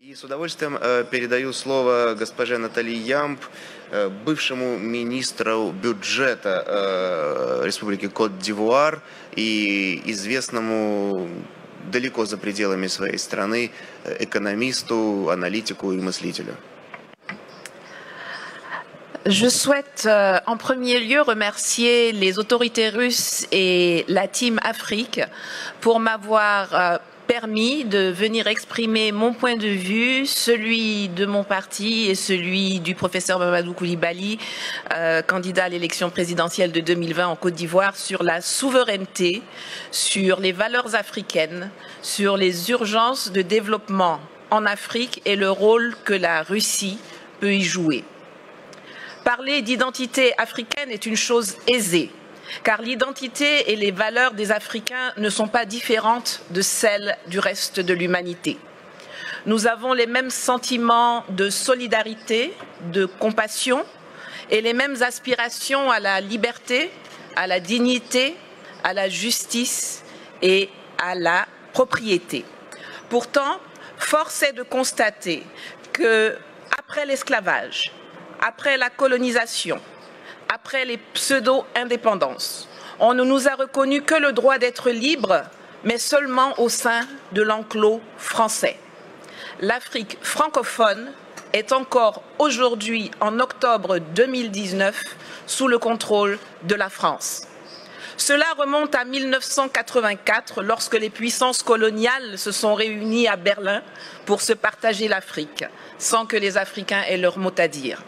И с удовольствием передаю слово госпоже Натали Ямб, бывшему министру бюджета Республики Кот-д'Ивуар и известному далеко за пределами своей страны экономисту, аналитику и мыслителю. Je souhaite en premier lieu remercier les autorités russes et la Team Afrique pour m'avoir permis de venir exprimer mon point de vue, celui de mon parti et celui du professeur Mamadou Koulibaly, candidat à l'élection présidentielle de 2020 en Côte d'Ivoire, sur la souveraineté, sur les valeurs africaines, sur les urgences de développement en Afrique et le rôle que la Russie peut y jouer. Parler d'identité africaine est une chose aisée, car l'identité et les valeurs des Africains ne sont pas différentes de celles du reste de l'humanité. Nous avons les mêmes sentiments de solidarité, de compassion et les mêmes aspirations à la liberté, à la dignité, à la justice et à la propriété. Pourtant, force est de constater que, après l'esclavage, après la colonisation, après les pseudo-indépendances, on ne nous a reconnu que le droit d'être libre, mais seulement au sein de l'enclos français. L'Afrique francophone est encore aujourd'hui, en octobre 2019, sous le contrôle de la France. Cela remonte à 1984, lorsque les puissances coloniales se sont réunies à Berlin pour se partager l'Afrique, sans que les Africains aient leur mot à dire.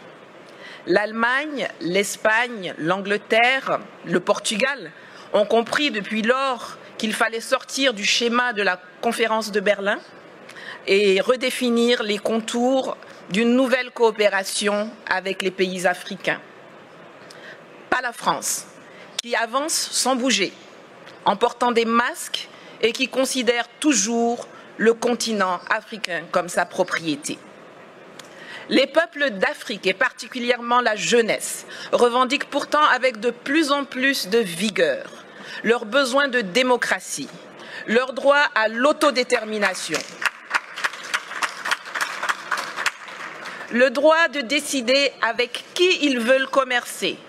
L'Allemagne, l'Espagne, l'Angleterre, le Portugal ont compris depuis lors qu'il fallait sortir du schéma de la conférence de Berlin et redéfinir les contours d'une nouvelle coopération avec les pays africains. Pas la France, qui avance sans bouger, en portant des masques et qui considère toujours le continent africain comme sa propriété. Les peuples d'Afrique, et particulièrement la jeunesse, revendiquent pourtant avec de plus en plus de vigueur leur besoin de démocratie, leur droit à l'autodétermination, le droit de décider avec qui ils veulent commercer,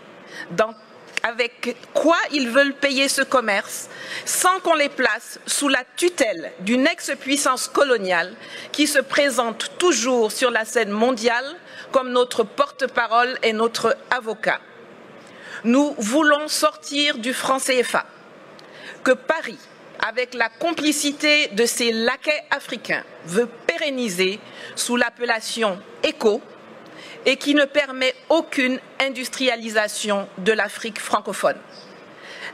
avec quoi ils veulent payer ce commerce, sans qu'on les place sous la tutelle d'une ex-puissance coloniale qui se présente toujours sur la scène mondiale comme notre porte-parole et notre avocat. Nous voulons sortir du franc CFA, que Paris, avec la complicité de ses laquais africains, veut pérenniser sous l'appellation ECO, et qui ne permet aucune industrialisation de l'Afrique francophone.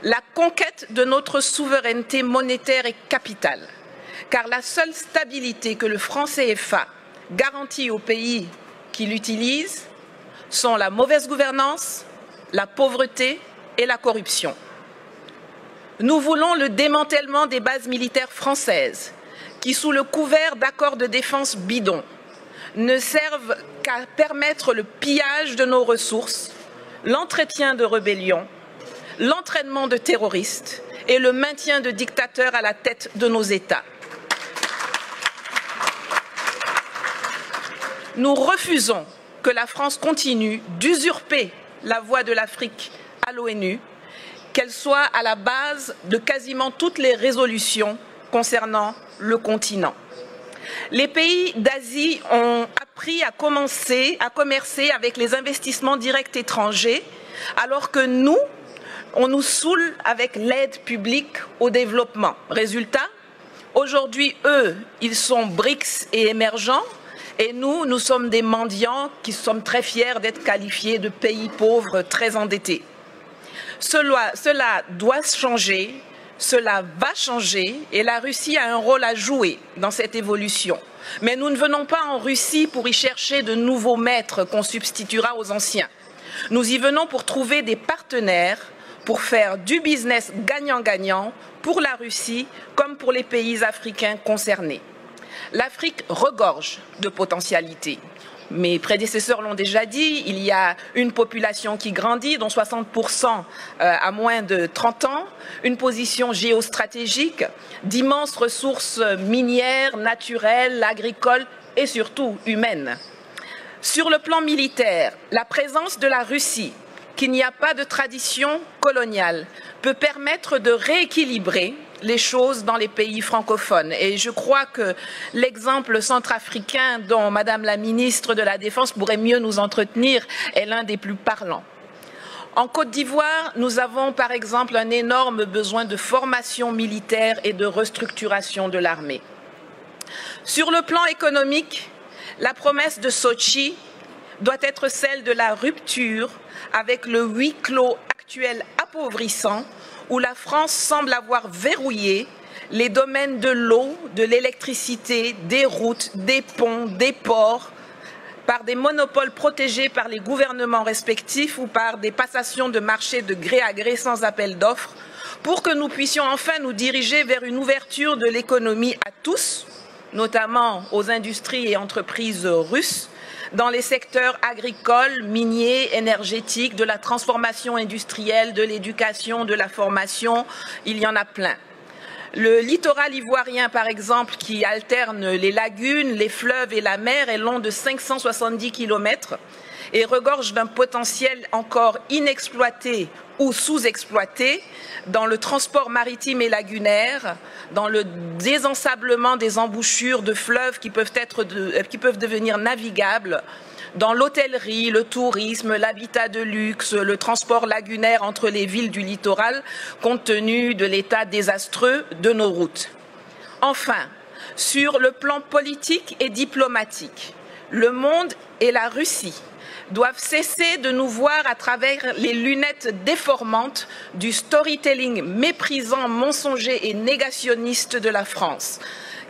La conquête de notre souveraineté monétaire est capitale, car la seule stabilité que le franc CFA garantit aux pays qui l'utilisent sont la mauvaise gouvernance, la pauvreté et la corruption. Nous voulons le démantèlement des bases militaires françaises, qui, sous le couvert d'accords de défense bidons, ne servent qu'à permettre le pillage de nos ressources, l'entretien de rébellions, l'entraînement de terroristes et le maintien de dictateurs à la tête de nos États. Nous refusons que la France continue d'usurper la voix de l'Afrique à l'ONU, qu'elle soit à la base de quasiment toutes les résolutions concernant le continent. Les pays d'Asie ont appris à commercer avec les investissements directs étrangers, alors que nous, on nous saoule avec l'aide publique au développement. Résultat, aujourd'hui, eux, ils sont BRICS et émergents, et nous, nous sommes des mendiants qui sommes très fiers d'être qualifiés de pays pauvres très endettés. Cela doit changer. Cela va changer et la Russie a un rôle à jouer dans cette évolution. Mais nous ne venons pas en Russie pour y chercher de nouveaux maîtres qu'on substituera aux anciens. Nous y venons pour trouver des partenaires, pour faire du business gagnant-gagnant pour la Russie comme pour les pays africains concernés. L'Afrique regorge de potentialités. Mes prédécesseurs l'ont déjà dit, il y a une population qui grandit, dont 60% à moins de 30 ans, une position géostratégique, d'immenses ressources minières, naturelles, agricoles et surtout humaine. Sur le plan militaire, la présence de la Russie, qui n'y a pas de tradition coloniale, peut permettre de rééquilibrer les choses dans les pays francophones. Et je crois que l'exemple centrafricain dont Madame la ministre de la Défense pourrait mieux nous entretenir est l'un des plus parlants. En Côte d'Ivoire, nous avons par exemple un énorme besoin de formation militaire et de restructuration de l'armée. Sur le plan économique, la promesse de Sochi doit être celle de la rupture avec le huis clos actuel appauvrissant où la France semble avoir verrouillé les domaines de l'eau, de l'électricité, des routes, des ponts, des ports, par des monopoles protégés par les gouvernements respectifs ou par des passations de marché de gré à gré sans appel d'offres, pour que nous puissions enfin nous diriger vers une ouverture de l'économie à tous, notamment aux industries et entreprises russes, dans les secteurs agricoles, miniers, énergétiques, de la transformation industrielle, de l'éducation, de la formation, il y en a plein. Le littoral ivoirien, par exemple, qui alterne les lagunes, les fleuves et la mer, est long de 570 km et regorge d'un potentiel encore inexploité ou sous-exploité dans le transport maritime et lagunaire, dans le désensablement des embouchures de fleuves qui peuvent devenir navigables, dans l'hôtellerie, le tourisme, l'habitat de luxe, le transport lagunaire entre les villes du littoral, compte tenu de l'état désastreux de nos routes. Enfin, sur le plan politique et diplomatique, le monde et la Russie doivent cesser de nous voir à travers les lunettes déformantes du storytelling méprisant, mensonger et négationniste de la France,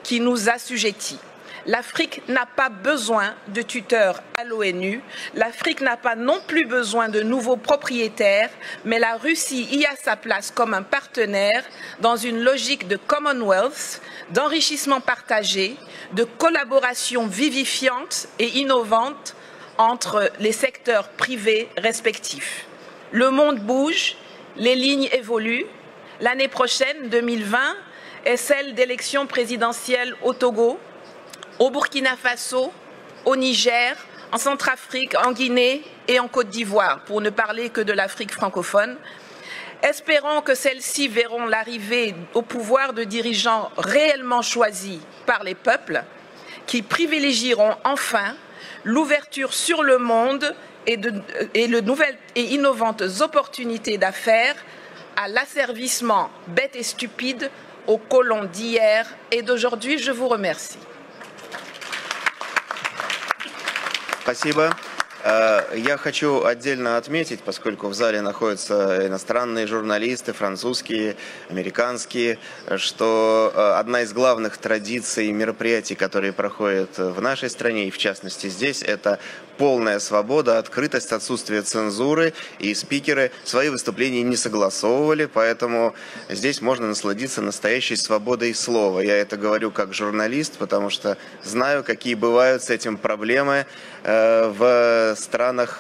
qui nous assujettit. L'Afrique n'a pas besoin de tuteurs à l'ONU, l'Afrique n'a pas non plus besoin de nouveaux propriétaires, mais la Russie y a sa place comme un partenaire dans une logique de Commonwealth, d'enrichissement partagé, de collaboration vivifiante et innovante entre les secteurs privés respectifs. Le monde bouge, les lignes évoluent. L'année prochaine, 2020, est celle d'élections présidentielles au Togo, au Burkina Faso, au Niger, en Centrafrique, en Guinée et en Côte d'Ivoire, pour ne parler que de l'Afrique francophone. Espérons que celles-ci verront l'arrivée au pouvoir de dirigeants réellement choisis par les peuples, qui privilégieront enfin l'ouverture sur le monde et de nouvelles et innovantes opportunités d'affaires à l'asservissement bête et stupide aux colons d'hier et d'aujourd'hui. Je vous remercie. Спасибо. Я хочу отдельно отметить, поскольку в зале находятся иностранные журналисты, французские, американские, что одна из главных традиций мероприятий, которые проходят в нашей стране и в частности здесь, это полная свобода, открытость, отсутствие цензуры, и спикеры свои выступления не согласовывали, поэтому здесь можно насладиться настоящей свободой слова. Я это говорю как журналист, потому что знаю, какие бывают с этим проблемы в странах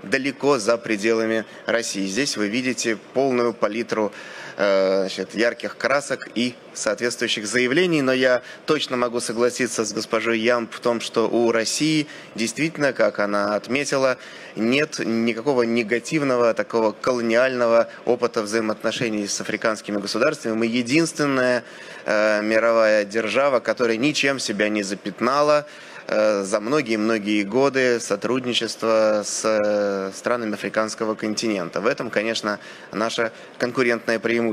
далеко за пределами России. Здесь вы видите полную палитру ярких красок и соответствующих заявлений, но я точно могу согласиться с госпожой Ямб в том, что у России действительно, как она отметила, нет никакого негативного, такого колониального опыта взаимоотношений с африканскими государствами. Мы единственная мировая держава, которая ничем себя не запятнала за многие-многие годы сотрудничества с странами африканского континента. В этом, конечно, наше конкурентное преимущество.